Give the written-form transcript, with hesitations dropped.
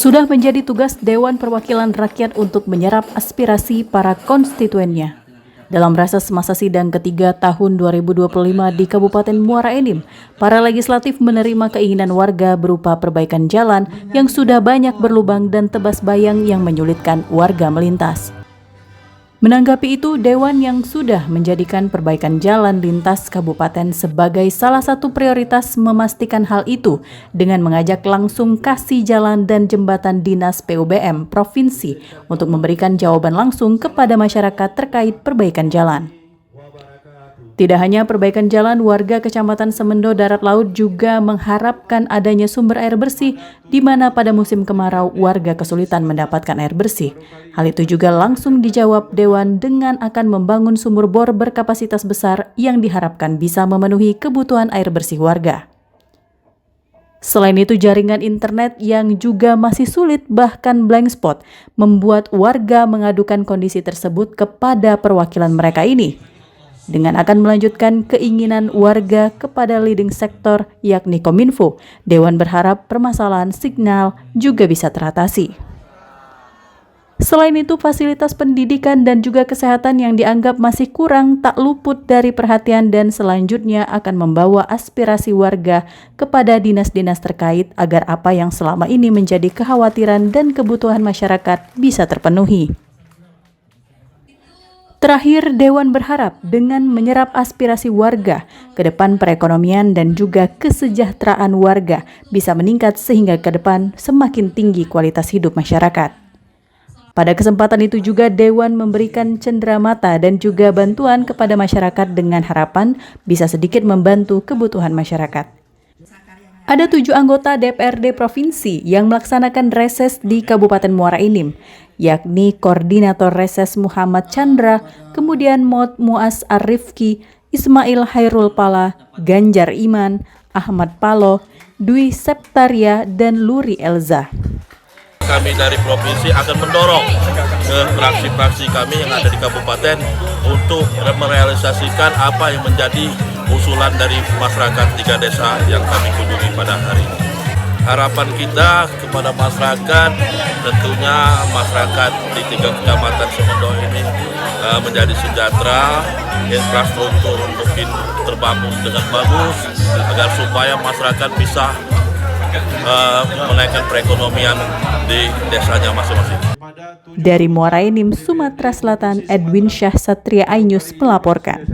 Sudah menjadi tugas Dewan Perwakilan Rakyat untuk menyerap aspirasi para konstituennya. Dalam reses masa sidang ketiga tahun 2025 di Kabupaten Muara Enim, para legislatif menerima keinginan warga berupa perbaikan jalan yang sudah banyak berlubang dan tebas bayang yang menyulitkan warga melintas. Menanggapi itu, Dewan yang sudah menjadikan perbaikan jalan lintas kabupaten sebagai salah satu prioritas memastikan hal itu dengan mengajak langsung kasih jalan dan jembatan dinas PUBM Provinsi untuk memberikan jawaban langsung kepada masyarakat terkait perbaikan jalan. Tidak hanya perbaikan jalan, warga Kecamatan Semendo Darat Laut juga mengharapkan adanya sumber air bersih di mana pada musim kemarau warga kesulitan mendapatkan air bersih. Hal itu juga langsung dijawab Dewan dengan akan membangun sumur bor berkapasitas besar yang diharapkan bisa memenuhi kebutuhan air bersih warga. Selain itu, jaringan internet yang juga masih sulit bahkan blank spot membuat warga mengadukan kondisi tersebut kepada perwakilan mereka ini. Dengan akan melanjutkan keinginan warga kepada leading sektor yakni Kominfo, Dewan berharap permasalahan signal juga bisa teratasi. Selain itu, fasilitas pendidikan dan juga kesehatan yang dianggap masih kurang tak luput dari perhatian dan selanjutnya akan membawa aspirasi warga kepada dinas-dinas terkait agar apa yang selama ini menjadi kekhawatiran dan kebutuhan masyarakat bisa terpenuhi. Terakhir, Dewan berharap dengan menyerap aspirasi warga, ke depan perekonomian dan juga kesejahteraan warga bisa meningkat sehingga ke depan semakin tinggi kualitas hidup masyarakat. Pada kesempatan itu juga Dewan memberikan cenderamata dan juga bantuan kepada masyarakat dengan harapan bisa sedikit membantu kebutuhan masyarakat. Ada 7 anggota DPRD Provinsi yang melaksanakan reses di Kabupaten Muara Enim, yakni Koordinator Reses Muhammad Chandra, kemudian Mod Muaz Arifki, Ismail Hairul Pala, Ganjar Iman, Ahmad Palo, Dwi Septaria, dan Luri Elza. Kami dari Provinsi akan mendorong ke fraksi-fraksi kami yang ada di Kabupaten untuk merealisasikan apa yang menjadi usulan dari masyarakat 3 desa yang kami kunjungi pada hari ini. Harapan kita kepada masyarakat, tentunya masyarakat di 3 kecamatan Semendo ini menjadi sejahtera, infrastruktur mungkin terbangun dengan bagus, agar supaya masyarakat bisa menaikkan perekonomian di desanya masing-masing. Dari Muara Enim, Sumatera Selatan, Edwin Syah Satria Ainus melaporkan.